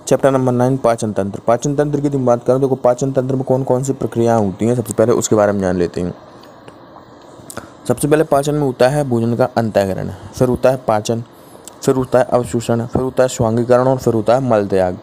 Chapter number 9 पाचन तंत्र। पाचन तंत्र की यदि बात करें तो पाचन तंत्र में कौन कौन सी प्रक्रियाएं होती हैं, सबसे पहले उसके बारे में जान लेते हैं। सबसे पहले पाचन में होता है भोजन का अंतःकरण, फिर होता है पाचन, फिर होता है अवशोषण, फिर होता है स्वांगीकरण और फिर होता है मल त्याग।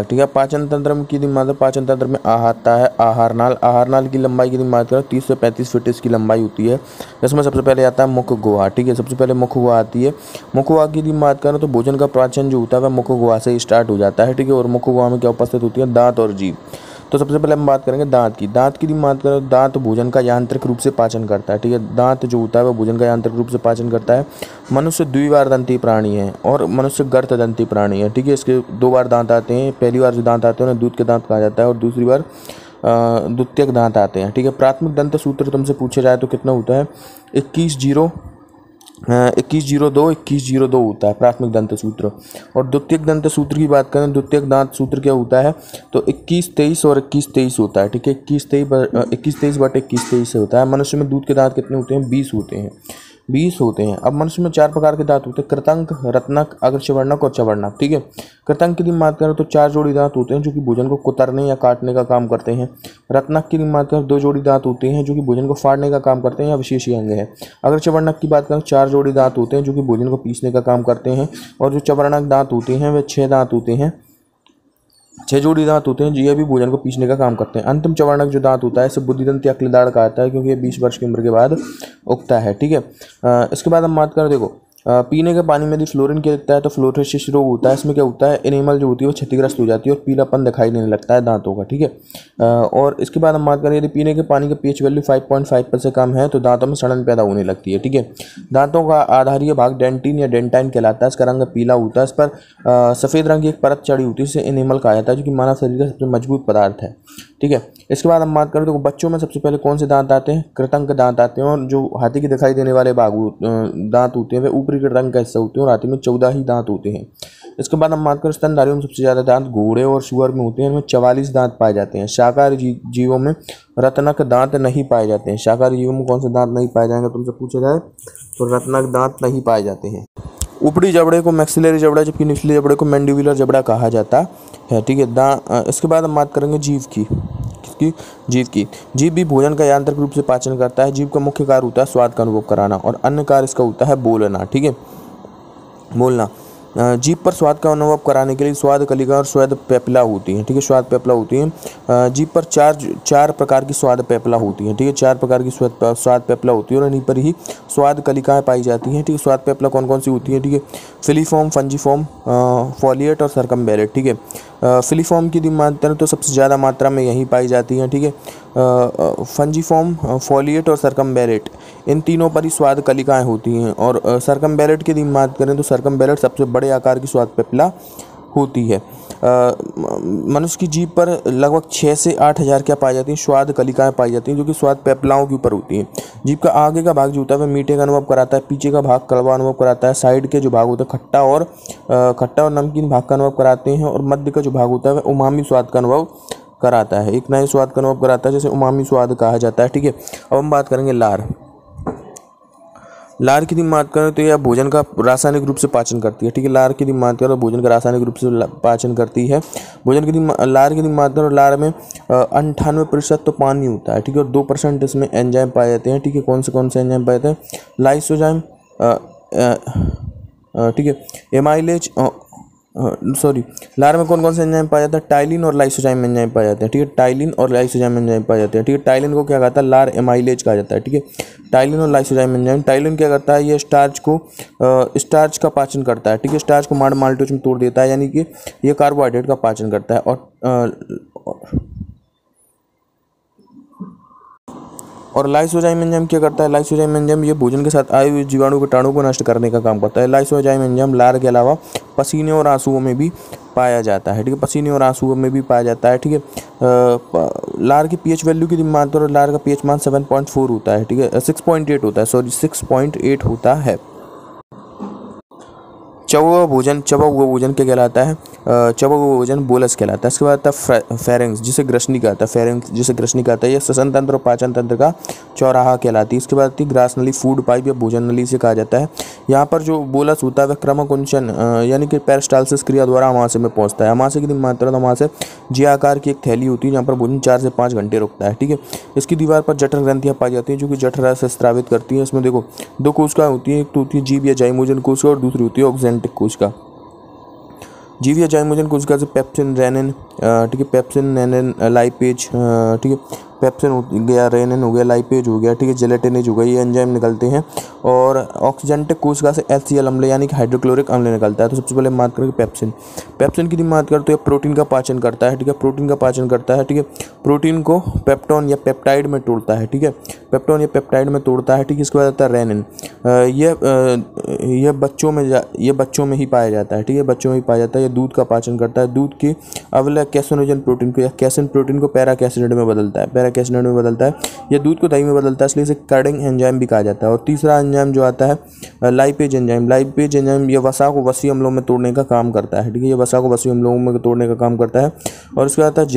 ठीक है। पाचन तंत्र में की मतलब पाचन तंत्र में आता है आहार नाल। आहार नाल की लंबाई की बात करें 30 से 35 फीट इसकी लंबाई होती है। इसमें सबसे पहले आता है मुख गुहा। ठीक है, सबसे पहले मुख गुहा आती है। मुख गुहा की यदि बात करें तो भोजन का पाचन जो होता है वह मुख गुहा से स्टार्ट हो जाता है। ठीक है, और मुख गुहा में क्या उपस्थित होती है, दांत और जीभ। तो सबसे पहले हम बात करेंगे दांत की। दांत की बात करें, दांत भोजन का यांत्रिक रूप से पाचन करता है। ठीक है, दांत जो होता है वह भोजन का यांत्रिक रूप से पाचन करता है। मनुष्य द्विबारदंती प्राणी है और मनुष्य गर्तदंती प्राणी है। ठीक है, इसके 2 बार दांत आते हैं। पहली बार जो दांत आते हैं उन्हें दूध के दांत कहा जाता है और दूसरी बार द्वितीयक दांत आते हैं। ठीक है, प्राथमिक दंत सूत्र तुमसे पूछे जाए तो कितना होता है, 2102 2102 होता है प्राथमिक दंत सूत्र। और द्वितीयक दंत सूत्र की बात करें, द्वितीयक दांत सूत्र क्या होता है तो 2123 और 2123 होता है। ठीक है, 2123/2123 से होता है। मनुष्य में दूध के दांत कितने होते हैं, 20 होते हैं। अब मनुष्य में 4 प्रकार के दांत होते हैं, कृतंक, रत्नक, अग्रचवर्णक और चवर्णक। ठीक है, कृतंक की बात करें तो 4 जोड़ी दांत होते हैं जो कि भोजन को कुतरने या काटने का काम करते हैं। रत्नक की बात करें 2 जोड़ी दांत होते हैं जो कि भोजन को फाड़ने का काम करते हैं या विशेषीय अंग है। अग्रचवर्णक की बात करें 4 जोड़ी दांत होते हैं जो कि भोजन को पीसने का काम करते हैं। और जो चवर्णक दांत होते हैं वे 6 दांत होते हैं, 6 जोड़ी दांत होते हैं, ये भी भोजन को पीसने का काम करते हैं। अंतिम चवर्णक जो दांत होता है इसे बुद्धिदंत या अक्लदाड़ कहा जाता है क्योंकि ये 20 वर्ष की उम्र के बाद उगता है। ठीक है, इसके बाद हम बात करें, देखो पीने के पानी में यदि फ्लोरीन क्या दिखता है तो फ्लोरोसिस रोग होता है। इसमें क्या होता है, एनिमल जो होती है वो क्षतिग्रस्त हो जाती है और पीलापन दिखाई देने लगता है दांतों का। ठीक है, और इसके बाद हम बात करें, यदि पीने के पानी का पीएच वैल्यू 5.5 पर से कम है तो दांतों में सड़न पैदा होने लगती है। ठीक है, दांतों का आधारीय भाग डेंटिन या डेंटाइन कहलाता है। इसका रंग पीला होता है। इस पर सफ़ेद रंग की एक परत चढ़ी होती है, इसे एनिमल कहा जाता है जो कि मानव शरीर का सबसे मजबूत पदार्थ है। ठीक है, इसके बाद हम बात करें तो बच्चों में सबसे पहले कौन से दांत आते हैं, कृतंक दांत आते हैं। और जो हाथी के दिखाई देने वाले दांत होते हैं वे ऊपरी कृतंक का हिस्सा होते हैं और हाथी में 14 ही दांत होते हैं। इसके बाद हम बात करें स्तनधारियों में सबसे ज़्यादा दांत घोड़े और सुअर में होते हैं, इनमें 44 दांत पाए जाते हैं। शाकाहारी जीवों में रत्नक दांत नहीं पाए जाते हैं। शाकाहारी जीवों में कौन से दांत नहीं पाए जाएंगे तुमसे पूछा जाए तो रत्नक दांत नहीं पाए जाते हैं। ऊपरी जबड़े को मैक्सिलरी जबड़ा जबकि निचले जबड़े को मैंडिबुलर जबड़ा कहा जाता है। ठीक है, इसके बाद हम बात करेंगे जीव की। जीव भी भोजन का यांत्रिक रूप से पाचन करता है। जीव का मुख्य कार्य होता है स्वाद का अनुभव कराना और अन्य कार्य इसका होता है बोलना। ठीक है, बोलना। जीभ पर स्वाद का अनुभव कराने के लिए स्वाद कलिका और स्वाद पेपला होती है। ठीक है, स्वाद पेपला होती है। जीभ पर चार प्रकार की स्वाद पेपला होती है। ठीक है, 4 प्रकार की स्वाद पेपला होती है और इन्हीं पर ही स्वाद कलिकाएं पाई जाती हैं। ठीक है, स्वाद पेपला कौन कौन सी होती है, ठीक है, फिलीफॉर्म, फंजीफॉर्म, फॉलिएट और सर्कमबैलेट। ठीक है, फिलीफॉर्म की बात करें तो सबसे ज़्यादा मात्रा में यही पाई जाती हैं। ठीक है, फंजीफॉर्म, फॉलिएट और सर्कमबैलेट, इन तीनों पर ही स्वाद कलिकाएं होती हैं। और सर्कमबैलेट की बात करें तो सर्कमबैलेट सबसे बड़े आकार की स्वाद पेपला होती है। मनुष्य की जीभ पर लगभग 6 से 8 हज़ार क्या पाई जाती हैं, स्वाद कलिकाएं पाई जाती हैं जो कि स्वाद पेपलाओं के ऊपर होती हैं। जीभ का आगे का भाग जो होता है वह मीठे का अनुभव कराता है, पीछे का भाग कड़वा अनुभव कराता है, साइड के जो भाग होते हैं खट्टा और नमकीन भाग का अनुभव कराते हैं और मध्य का जो भाग होता है वह उमामी स्वाद का अनुभव कराता है, एक नए स्वाद का अनुभव कराता है जिसे उमामी स्वाद कहा जाता है। ठीक है, अब हम बात करेंगे लार की बात करें तो यह भोजन का रासायनिक रूप से पाचन करती है। ठीक है, लार की बात करें तो भोजन का रासायनिक रूप से पाचन करती है। लार की बात करें, लार में 98% तो पानी होता है। ठीक है, और 2% इसमें एंजाइम पाए जाते हैं। ठीक है, कौन से एंजाइम पाए जाते हैं, लाइसोजाइम, ठीक है, एमाइलेज, लार में कौन कौन से एंजाइम पाया जाता है, टाइलिन और लाइसोजाइम एंजाइम पाए जाते हैं। ठीक है, टाइलिन और लाइसोजाइम एंजाइम पाए जाते हैं। ठीक है, टाइलिन को क्या कहता है, लार एमाइलेज कहा जाता है। ठीक है, टाइलिन और लाइसोजाइम एंजाइम। टाइलिन क्या करता है, ये स्टार्च का पाचन करता है। ठीक है, स्टार्च को माल्टोज में तोड़ देता है, यानी कि ये कार्बोहाइड्रेट का पाचन करता है। और लाइसोजाइम एंजाइम क्या करता है, लाइसोजाइम एंजाइम ये भोजन के साथ आए हुए जीवाणु कीटाणु को नष्ट करने का काम करता है। लाइसोजाइम एंजाइम लार के अलावा पसीने और आंसुओं में भी पाया जाता है। ठीक है, पसीने और आंसुओं में भी पाया जाता है। ठीक है, लार की पीएच वैल्यू की बात करो, लार का पीएच मान 7.4 होता है। ठीक है, 6.8 होता है, 6.8 होता है। चबा हुआ भोजन क्या कहलाता है? चबा हुआ भोजन बोलस कहलाता है। इसके बाद आता है फेरेंक्स, जिसे ग्रसनी कहता है। फेरेंक्स जिसे ग्रसनी कहता है, यह श्वसन तंत्र और पाचन तंत्र का चौराहा कहलाती है। इसके बाद आती है ग्रास नली, फूड पाइप या भोजन नली से कहा जाता है। यहाँ पर जो बोलस होता है वह क्रमकुंचन यानी कि पेरिस्टालसिस क्रिया द्वारा अमाशय में पहुँचता है। अमाशय की मात्रा, अमाशय जी आकार की एक थैली होती है जहाँ पर भोजन 4 से 5 घंटे रुकता है, ठीक है। इसकी दीवार पर जठर ग्रंथियाँ पाई जाती हैं जो कि जठर से स्रावित करती हैं। इसमें देखो 2 कोशिका होती हैं, एक तो होती है जीव या जाइमोजन कोशिका और दूसरी होती है ऑक्जेंटिक कोशिका। जीव या जाइमोजन कोशिका से पेप्सिन, रेनिन, ठीक है, पेप्सिन, रेनिन, लाइपेज, ठीक है, पेप्सिन हो गया, रेनिन हो गया, लाइपेज हो गया, ठीक है, जेलेटिनेज हो गया, ये एंजाइम निकलते हैं। और ऑक्सीजेंटिक कोशिका से HCl अम्ल यानी कि हाइड्रोक्लोरिक अम्ल निकलता है। तो सबसे पहले बात करें पेप्सिन। पेप्सिन की बात करें तो ये प्रोटीन का पाचन करता है, ठीक है, प्रोटीन का पाचन करता है, ठीक है, प्रोटीन को पेप्टोन या पेप्टाइड में तोड़ता है, ठीक है, पेप्टोन या पेप्टाइड में तोड़ता है, ठीक है। इसके बाद आता है रेनिन। ये बच्चों में ही पाया जाता है, ठीक है, बच्चों में ही पाया जाता है। ये दूध का पाचन करता है, दूध की अवलय कैसिनोजन प्रोटीन को या कैसिन प्रोटीन को पैराकैसिनेट में बदलता है, पैराकैसिनेट में बदलता है। यह दूध को दही में बदलता है, इसलिए इसे कर्डिंग एंजाइम भी कहा जाता है। और तीसरा एंजाइम जो आता है लाइपेज एंजाइम। लाइपेज एंजाइम ये वसा को वसी अम्लों में तोड़ने का काम करता है, ठीक है, ये वसा को वसी अम्लों में तोड़ने का काम करता है। और इसके बाद आता है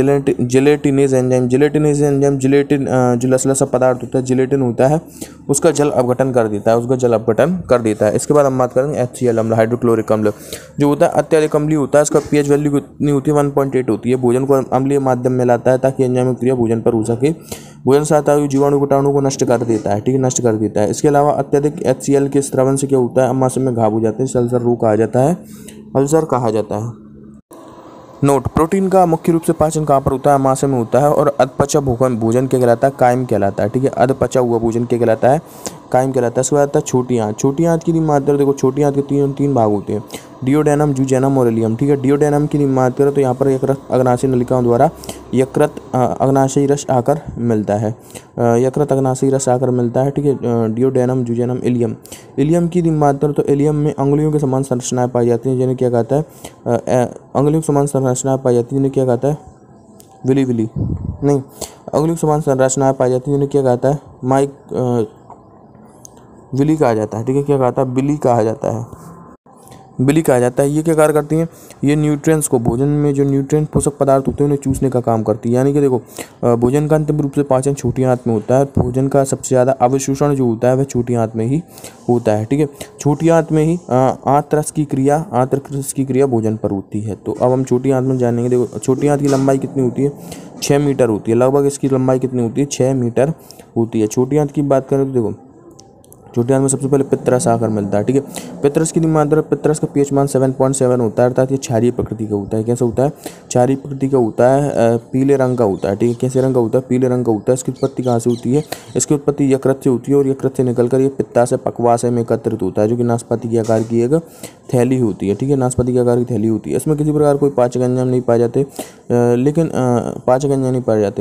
जिलेटिनेज एंजाइम। जिलेटिनेज एंजाइम जिलेटिन जो लसलसा पदार्थ होता है, जिलेटिन होता है, उसका जल अपघटन कर देता है, उसका जल अपघटन कर देता है। इसके बाद हम बात करेंगे HCl अम्ल, हाइड्रोक्लोरिक अम्ल जो होता है अत्यधिक अम्लीय होता है। इसका pH वैल्यू कितनी होती है? 1.8 होती है। भोजन को अम्लीय माध्यम में लाता है ताकि एंजाइम क्रिया भोजन पर हो सके। भोजन से आता है जीवाणु कीटाणु को नष्ट कर देता है, ठीक है, नष्ट कर देता है। इसके अलावा अत्यधिक HCl के स्रावन से क्या होता है? अमाशय में घाव हो जाते हैं, अल्सर रोग कहा जाता है, अल्सर कहा जाता है। नोट, प्रोटीन का मुख्य रूप से पाचन कहाँ पर होता है? अमाशय में होता है। और अधपचा भोजन क्या कहलाता है? कायम कहलाता है, ठीक है, अधपचा हुआ भोजन क्या कहलाता है? कायम कहलाता है। इसके बाद आता है छोटी आंत। छोटी आंत की मात्रा देखो, छोटी आंत के तीन भाग होते हैं, डियोडेनम, जूजेनम और इलियम, ठीक है। डियोडेनम की बात करें तो यहाँ पर यकृत अग्नाशय नलिकाओं द्वारा यकृत अग्नाशयी रस आकर मिलता है, यकृत अग्नाशयी रस आकर मिलता है, ठीक है। डियोडेनम, जूजेनम, इलियम। इलियम की बात करें तो इलियम में अंगुलियों के समान संरचनाएं पाई जाती हैं जिन्हें क्या कहता है? अंगुलियों के समान संरचनाएं पाई जाती हैं जिन्हें क्या कहता है? अंगुलियों के समान संरचनाएं पाई जाती हैं जिन्हें क्या कहता है? विली कहा जाता है, ठीक है, क्या कहता है? बिली कहा जाता है, बिली कहा जाता है। ये क्या कार्य करती हैं? ये न्यूट्रिएंट्स को, भोजन में जो न्यूट्रिएंट पोषक पदार्थ होते हैं उन्हें चूसने का काम करती है। यानी कि देखो भोजन का अंतिम रूप से पाचन छोटी आंत में होता है। भोजन का सबसे ज़्यादा अवशोषण जो होता है वह छोटी आंत में ही होता है, ठीक है, छोटी आंत में ही आंत्ररस की क्रिया भोजन पर होती है। तो अब हम छोटी आंत में जानेंगे। देखो छोटी आंत की लंबाई कितनी होती है? 6 मीटर होती है, लगभग इसकी लंबाई कितनी होती है? 6 मीटर होती है। छोटी आंत की बात करें तो देखो छोटी आंत में सबसे पहले पित्तरस आकर मिलता है, ठीक है। पित्तरस की मात्रा, पित्तरस का pH मान 7.7 होता है, अर्थात ये क्षारीय प्रकृति का होता है। कैसा होता है? क्षारीय प्रकृति का होता है, पीले रंग का होता है, ठीक है। कैसे रंग का होता है? पीले रंग का होता है। इसकी उत्पत्ति कहाँ से होती है? इसकी उत्पत्ति यकृत से होती है और यकृत से निकलकर ये पित्ताशय पक्वाशय में एकत्रित होता है जो कि नाशपाती के आकार की एक थैली होती है, ठीक है, नाशपाती के आकार की थैली होती है। इसमें किसी प्रकार कोई पाचक एंजाइम नहीं पाए जाते,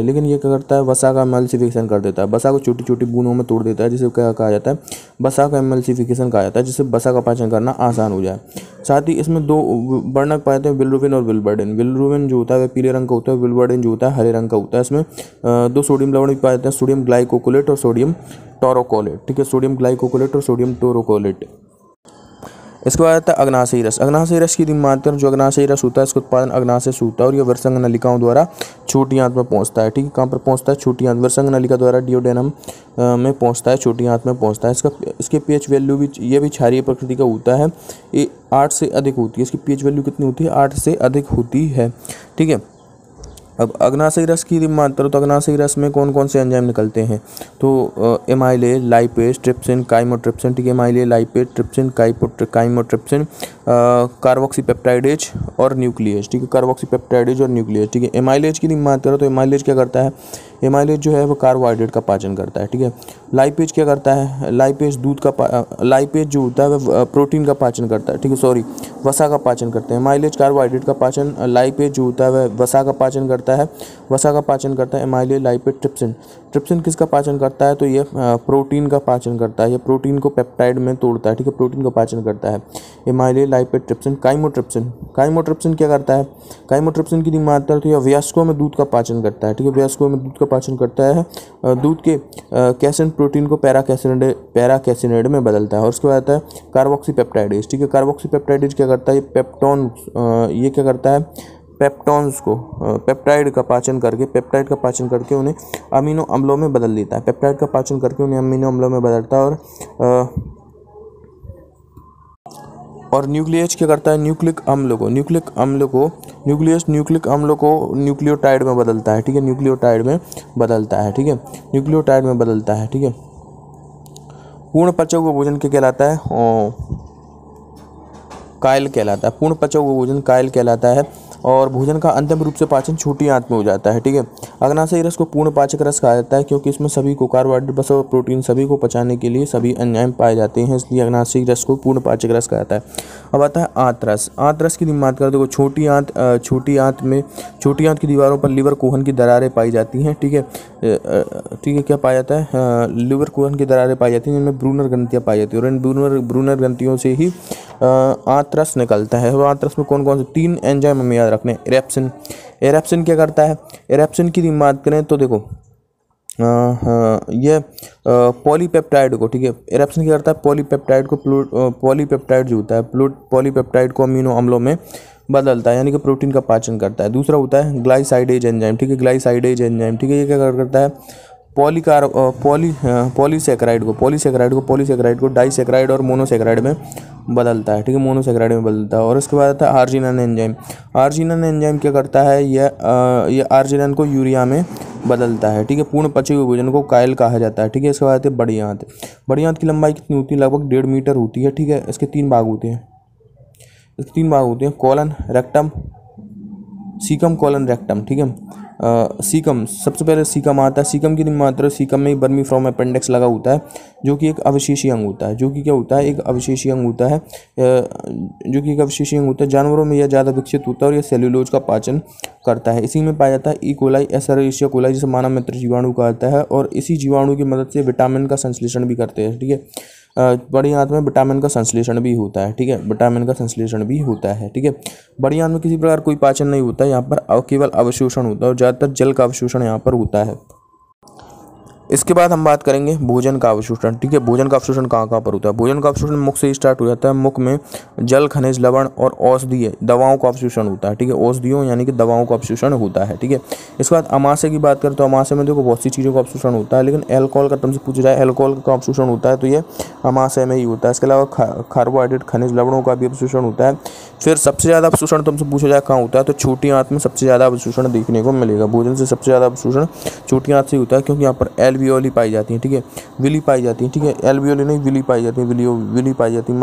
लेकिन ये क्या करता है? वसा का एमल्सिफिकेशन कर देता है, वसा को छोटी छोटी बूंदों में तोड़ देता है, जिसे क्या कहा जाता है? वसा का एमल्सिफिकेशन कहा जाता है, जिससे वसा का पाचन करना आसान हो जाए। साथ ही इसमें 2 वर्णक पाए जाते हैं, बिलिरुबिन और बिलिबर्डिन। बिलिरुबिन जो होता है वह पीले रंग का होता है, बिलिबर्डिन जो होता है हरे रंग का होता है। इसमें 2 सोडियम लवण भी पाए जाते हैं, सोडियम ग्लाइकोकोलेट और सोडियम टोरोकोलेट, ठीक है, सोडियम ग्लाइकोकोलेट और सोडियम टोरोकोलेट। इसके बाद आता है अग्नाशयी रस। अग्नाशयी रस की मात्रा, जो अग्नाशयी रस होता है इसका उत्पादन अग्नाशय से होता है और यह विरसंग नलिकाओं द्वारा छोटी आंत में पहुंचता है, ठीक है। कहाँ पर पहुंचता है? छोटी आंत, विरसंग नलिका द्वारा डियोडेनम में पहुंचता है, छोटी आंत में पहुंचता है। इसके pH वैल्यू भी, ये भी क्षारीय प्रकृति का होता है, ये 8 से अधिक होती है। इसकी pH वैल्यू कितनी होती है? 8 से अधिक होती है, ठीक है। अब अग्नाशयी रस की बात करो तो अग्नाशयी रस में कौन कौन से एंजाइम निकलते हैं? तो एमाइलेज, लाइपेज, ट्रिप्सिन, काइमोट्रिप्सिन, ठीक है, amylase, lipase, trypsin, chymotrypsin, carboxypeptidase और न्यूक्लियस, ठीक है, कार्बोक्सीपेप्टाइडेज और न्यूक्लियस, ठीक है। एमाइलेज की बात करो तो एमाइलेज क्या करता है? एमाइलेज जो है वो कार्बोहाइड्रेट का पाचन करता है, ठीक है। लाइपेज क्या करता है? लाइपेज लाइपेज जो होता है वह प्रोटीन का पाचन करता है, ठीक है, सॉरी, वसा का पाचन करते हैं। एमाइलेज कार्बोहाइड्रेट का पाचन, लाइपेज जो होता है वह वसा का पाचन करता है, वसा का पाचन करता है। Amylase, lipase, trypsin. ट्रिप्सिन किसका पाचन करता है? तो ये प्रोटीन का पाचन करता है, ये प्रोटीन को पेप्टाइड में तोड़ता है, ठीक है, प्रोटीन का पाचन करता है। Amylase, lipase, trypsin. काइमोट्रिप्सिन क्या करता है? काइमोट्रिप्सिन की मात्रा तो यह वयस्कों में दूध का पाचन करता है, ठीक है, वयस्कों में दूध का पाचन करता है, दूध के कैसेन प्रोटीन को पैराकैसिनेड में बदलता है। और उसके बाद आता है कार्बोक्सीपेप्टाइडेज। ठीक है, कार्बोक्सीपेप्टाइडेज क्या करता है, ये पेप्टोन ये क्या करता है, पेप्टॉन्स को पेप्टाइड का पाचन करके उन्हें अमीनो अम्लों में बदल देता है। पेप्टाइड का पाचन करके उन्हें अमीनो अम्लों में बदलता है। और न्यूक्लियस क्या करता है, न्यूक्लिक अम्ल को न्यूक्लियोटाइड में बदलता है। ठीक है, न्यूक्लियोटाइड में बदलता है। ठीक है, न्यूक्लियोटाइड में बदलता है। ठीक है, पूर्ण पचा हुआ भोजन क्या कहलाता है, कायल कहलाता है। पूर्ण पचा हुआ भोजन कायल कहलाता है। और भोजन का अंतिम रूप से पाचन छोटी आंत में हो जाता है। ठीक है, अग्नाशयी रस को पूर्ण पाचक रस कहा जाता है, क्योंकि इसमें सभी को कार्बोहाइड्रेट, वसा और प्रोटीन सभी को पचाने के लिए सभी एंजाइम पाए जाते हैं, इसलिए अग्नाशयी रस को पूर्ण पाचक रस कहा जाता है। अब आता है आंत रस की बात करें तो छोटी आंत की दीवारों पर लिवर कोहन की दरारें पाई जाती हैं। ठीक है, क्या पाया जाता है, लिवर कोहन की दरारें पाई जाती हैं, जिनमें ब्रूनर ग्रंथियाँ पाई जाती हैं। और इन ब्रूनर ग्रंथियों से ही आंत्रस निकलता है। और आंत्रस में कौन कौन से 3 एंजाइम हमें याद रखने, एरेप्सिन क्या करता है, एरेप्सिन की बात करें तो देखो ये पॉलीपेप्टाइड को, ठीक है, एरेप्सिन क्या करता है, पॉलीपेप्टाइड जो होता है पॉलीपेप्टाइड को अमीनो अम्लों में बदलता है, यानी कि प्रोटीन का पाचन करता है। दूसरा होता है ग्लाइसाइडेज एंजाइम। ठीक है, ग्लाइसाइडेज एंजाइम, ठीक है, ये क्या करता है, पॉलीसैकेराइड को डाइसैकेराइड और मोनोसैकेराइड में बदलता है। ठीक है, मोनोसैकेराइड में बदलता है। और उसके बाद आता है आर्जिनिन एंजाइम क्या करता है, ये आर्जिनिन को यूरिया में बदलता है। ठीक है, पूर्ण पचे हुए भोजन को कायल कहा जाता है। ठीक है, इसके बाद आते हैं बड़ी आंत की लंबाई कितनी होती है, लगभग 1.5 मीटर होती है। ठीक है, इसके 3 भाग होते हैं, colon, rectum, caecum, colon, rectum. ठीक है, सीकम, सबसे पहले सीकम आता है। सीकम की मात्रा, सीकम में बर्मी फ्रॉम अपेंडिक्स लगा होता है, जो कि एक अवशेषी अंग होता है, एक अवशेषी अंग होता है। जानवरों में यह ज़्यादा विकसित होता है और यह सेल्यूलोज का पाचन करता है। इसी में पाया जाता है ई कोलाई, एस्चेरिचिया कोलाई, जिसे मानव मित्र जीवाणु कहा जाता है। और इसी जीवाणु की मदद से विटामिन का संश्लेषण भी करते हैं। ठीक है, बड़ी आंत में विटामिन का संश्लेषण भी होता है। ठीक है, ठीक है, बड़ी आंत में किसी प्रकार कोई पाचन नहीं होता है, यहाँ पर केवल अवशोषण होता है और ज़्यादातर जल का अवशोषण यहाँ पर होता है। इसके बाद हम बात करेंगे भोजन का अवशोषण। ठीक है, भोजन का अवशोषण कहाँ पर होता है, भोजन का अवशोषण मुख से स्टार्ट हो जाता है। मुख में जल, खनिज, लवण और औषधीय दवाओं का अवशोषण होता है। ठीक है, औषधियों यानी कि दवाओं का अवशोषण होता है। ठीक है, इसके बाद अमाशय की बात करें तो अमाशय में देखो बहुत सी चीज़ों का अवशोषण होता है, लेकिन एल्कोहल का तुमसे पूछा जाए, एल्कोहल का अवशोषण होता है तो ये अमाशय में ही होता है। इसके अलावा कार्बोहाइड्रेट, खनिज, लवणों का भी अवशोषण होता है। फिर सबसे ज़्यादा अवशोषण तुमसे पूछा जाए कहाँ होता है, तो छोटी आंत में सबसे ज़्यादा अवशोषण देखने को मिलेगा। भोजन से सबसे ज़्यादा अवशोषण छोटी आंत से होता है, क्योंकि यहाँ पर एल्वियोली पाई जाती है। ठीक है, विली पाई जाती है। ठीक है, एल्वियोली नहीं, विली पाई जाती है, विली पाई जाती है।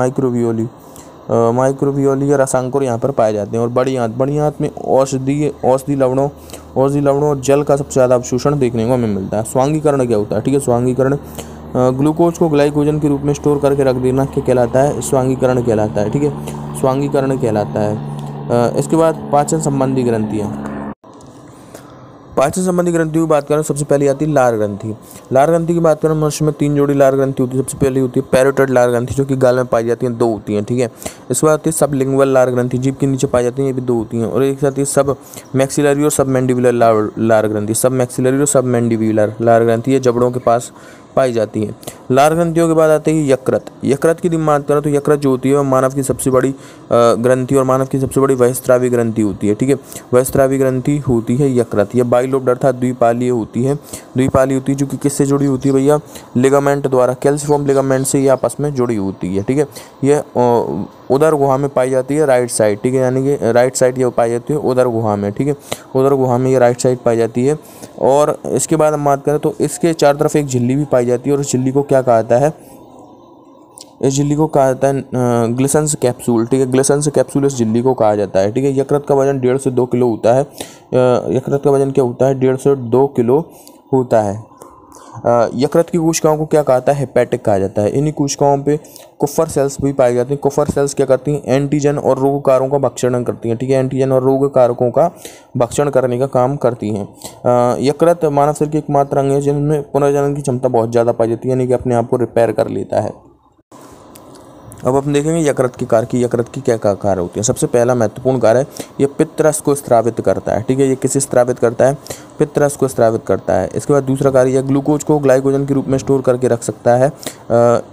माइक्रोवियोली या रसांकुर यहाँ पर पाए जाते हैं। और बड़ी आंत में औषधि लवणों और जल का सबसे ज़्यादा अवशोषण देखने को हमें मिलता है। स्वांगीकरण क्या होता है, ठीक है, स्वांगीकरण ग्लूकोज को ग्लाइकोजन के रूप में स्टोर करके रख देना क्या कहलाता है, स्वांगीकरण कहलाता है। ठीक है, स्वांगीकरण कहलाता है। इसके बाद पाचन संबंधी ग्रंथियाँ, पाचन संबंधी ग्रंथियों की बात करें सबसे पहले आती है लार ग्रंथि। लार ग्रंथि की बात करें, मनुष्य में 3 जोड़ी लार ग्रंथि होती है। सबसे पहले होती है पैरोटिड लार ग्रंथि, जो कि गाल में पाई जाती हैं, 2 होती हैं। ठीक है, इसके बाद आती है सबलिंगुअल लार ग्रंथि, जीभ के नीचे पाई जाती हैं, ये भी 2 होती हैं। और एक साथ ही सब मैक्सिलरी और सब मैंडिबुलर लार ग्रंथि, सब मैक्सिलरी और सब मैंडिबुलर लार ग्रंथि, ये जबड़ों के पास पाई जाती है। लार ग्रंथियों के बाद आते हैं यकृत की बात करें तो यकृत जो होती है मानव की सबसे बड़ी ग्रंथि और मानव की सबसे बड़ी बहिस्त्रावी ग्रंथि होती है। ठीक है, बहिस्त्रावी ग्रंथि होती है यकृत। यह बाइलोब्ड अर्थात द्विपालीय होती है, जो कि किससे जुड़ी होती है भैया, लिगामेंट द्वारा, कैल्सिफॉर्म लिगामेंट से ये आपस में जुड़ी होती है। ठीक है, यह उदर गुहा में पाई जाती है, राइट साइड। ठीक है, यानी कि राइट साइड ये पाई जाती है उदर गुहा में। ठीक है, उदर गुहा में ये राइट साइड पाई जाती है। और इसके बाद हम बात करें तो इसके चारों तरफ एक झिल्ली भी पाई जाती है, और इस झिल्ली को क्या कहा जाता है, इस झिल्ली को कहा जाता है ग्लिसन्स कैप्सूल। ठीक है, ग्लिसन्स कैप्सूल इस झिल्ली को कहा जाता है। ठीक है, यकृत का वजन 1.5 से 2 किलो होता है। यकृत का वजन क्या होता है, 1.5 से 2 किलो होता है। यकृत की कोशिकाओं को क्या कहता है, हेपेटिक कहा जाता है। इन्हीं कोशिकाओं पे कुफर सेल्स भी पाई जाती हैं। कुफर सेल्स क्या करती हैं, एंटीजन और रोगकारों का भक्षण करती हैं। ठीक है, एंटीजन और रोगकारकों का भक्षण करने का काम करती हैं। यकृत मानव शरीर की एकमात्र अंग है जिनमें पुनर्जनन की क्षमता बहुत ज़्यादा पाई जाती है, यानी कि अपने आप को रिपेयर कर लेता है। अब हम देखेंगे यकृत के कार्य की यकृत की क्या कार्य होती है। सबसे पहला महत्वपूर्ण कार्य है ये पित्तरस को स्रावित करता है, ठीक है। ये किसे स्रावित करता है? पित्तरस को स्रावित करता है। इसके बाद दूसरा कार्य यह ग्लूकोज को ग्लाइकोजन के रूप में स्टोर करके रख सकता है।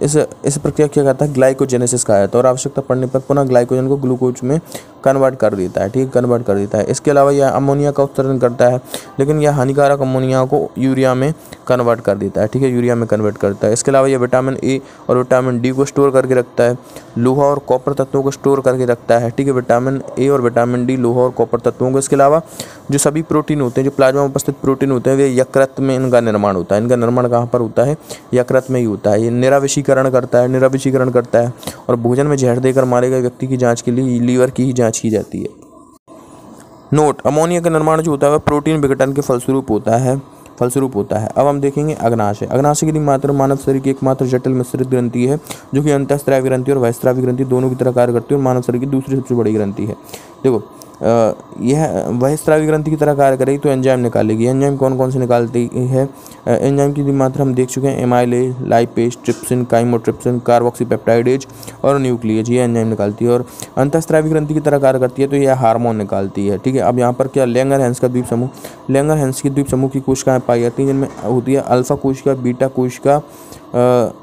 इस प्रक्रिया क्या कहता है? ग्लाइकोजेनेसिस कहा जाता है। और आवश्यकता पड़ने पर पुनः ग्लाइकोजन को ग्लूकोज में कन्वर्ट कर देता है, ठीक है, कन्वर्ट कर देता है। इसके अलावा यह अमोनिया का उत्सर्जन करता है, लेकिन यह हानिकारक अमोनिया को यूरिया में कन्वर्ट कर देता है, ठीक है, यूरिया में कन्वर्ट करता है। इसके अलावा यह विटामिन ए और विटामिन डी को स्टोर करके रखता है, लोहा और कॉपर तत्वों को स्टोर करके रखता है, ठीक है, विटामिन ए और विटामिन डी लोहा और कॉपर तत्वों को। इसके अलावा जो सभी प्रोटीन होते हैं, जो प्लाज्मा में उपस्थित प्रोटीन होते हैं, वे यकृत में इनका निर्माण होता है। इनका निर्माण कहाँ पर होता है? यकृत में ही होता है। ये निराविषीकरण करता है, निराविषीकरण करता है। और भोजन में जहर देकर मारे गए व्यक्ति की जाँच के लिए लीवर की ही जाँच की जाती है। नोट: अमोनिया का निर्माण जो होता है वह प्रोटीन विघटन के फलस्वरूप होता है। अब हम देखेंगे अग्नाशय। अग्नाशय की मात्र मानव शरीर की एकमात्र जटिल मिश्रित ग्रंथि है, जो कि अंतःस्रावी ग्रंथि और बहिःस्रावी ग्रंथि दोनों की तरह कार्य करती है और मानव शरीर की दूसरी सबसे बड़ी ग्रंथि है। देखो, यह बहिःस्रावी ग्रंथि की तरह कार्य करेगी तो एंजाइम निकालेगी। एंजाइम कौन कौन से निकालती है? एंजाइम की मात्रा हम देख चुके हैं, amylase, lipase, trypsin, chymotrypsin, carboxypeptidase और न्यूक्लियेज, ये एंजाइम निकालती है। और अंतःस्रावी ग्रंथि की तरह कार्य करती है तो यह हार्मोन निकालती है, ठीक है। अब यहाँ पर क्या लैंगर-हैंस का द्वीप समूह, लैंगर-हैंस की द्वीप समूह की कोशिकाएं पाई जाती हैं, जिनमें होती है अल्फा कोशिका, बीटा कोशिका,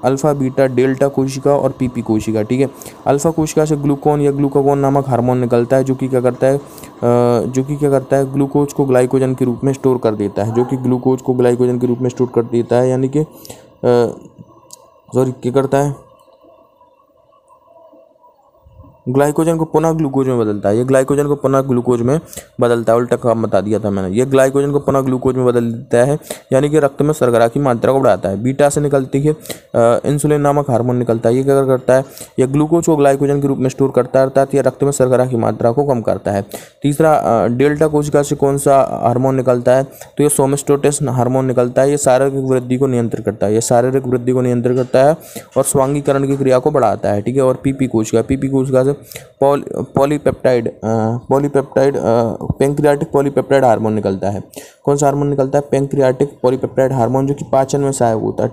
अल्फा बीटा डेल्टा कोशिका और पीपी कोशिका, ठीक है। अल्फा कोशिका से ग्लूकोन या ग्लूकागोन नामक हार्मोन निकलता है, जो कि क्या करता है ग्लूकोज को ग्लाइकोजन के रूप में स्टोर कर देता है, यानी कि क्या करता है? ग्लाइकोजन को पुनः ग्लूकोज में बदलता है। ये ग्लाइकोजन को पुनः ग्लूकोज में बदलता है, उल्टा काम बता दिया था मैंने। ये ग्लाइकोजन को पुनः ग्लूकोज में बदल देता है, यानी कि रक्त में शर्करा की मात्रा को बढ़ाता है। बीटा से निकलती है इंसुलिन नामक हार्मोन निकलता है। ये क्या करता है? यह ग्लूकोज को ग्लाइकोजन के रूप में स्टोर करता है, अर्थात यह रक्त में शर्करा की मात्रा को कम करता है। तीसरा, डेल्टा कोशिका से कौन सा हार्मोन निकलता है? तो ये सोमेटोस्टेट हार्मोन निकलता है। ये शारीरिक वृद्धि को नियंत्रित करता है, और स्वांगीकरण की क्रिया को बढ़ाता है, ठीक है। और पीपी कोशिका से पॉलीपेप्टाइड पैंक्रियाटिक पॉलीपेप्टाइड हार्मोन निकलता है। कौन सा हार्मोन निकलता है? पैंक्रियाटिक पॉलीपेप्टाइड हार्मोन, जो कि पाचन में सहायक होता है,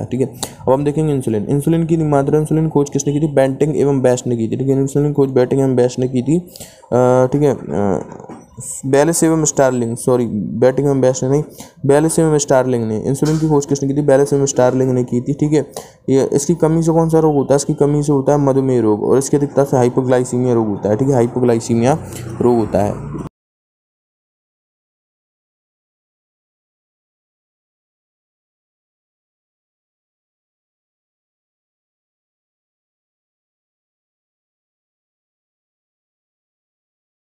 ठीक है, अब हम देखेंगे इंसुलिन की मात्रा। इंसुलिन खोज किसने की थी? बेंटिंग एवं बेस्ट ने की थी, ठीक है। इंसुलिन खोज बेंटिंग एवं बेस्ट ने की थी, ठीक है। बेलिस एवं स्टार्लिंग ने। इंसुलिन की खोज किसने की थी? बेलिस एवं स्टार्लिंग ने की थी, ठीक है। ये इसकी कमी से कौन सा रोग होता है? इसकी कमी से होता है मधुमेह रोग, और इसकी अधिकता से हाइपोग्लाइसीमिया रोग होता है, ठीक है, हाइपोग्लाइसीमिया रोग होता है।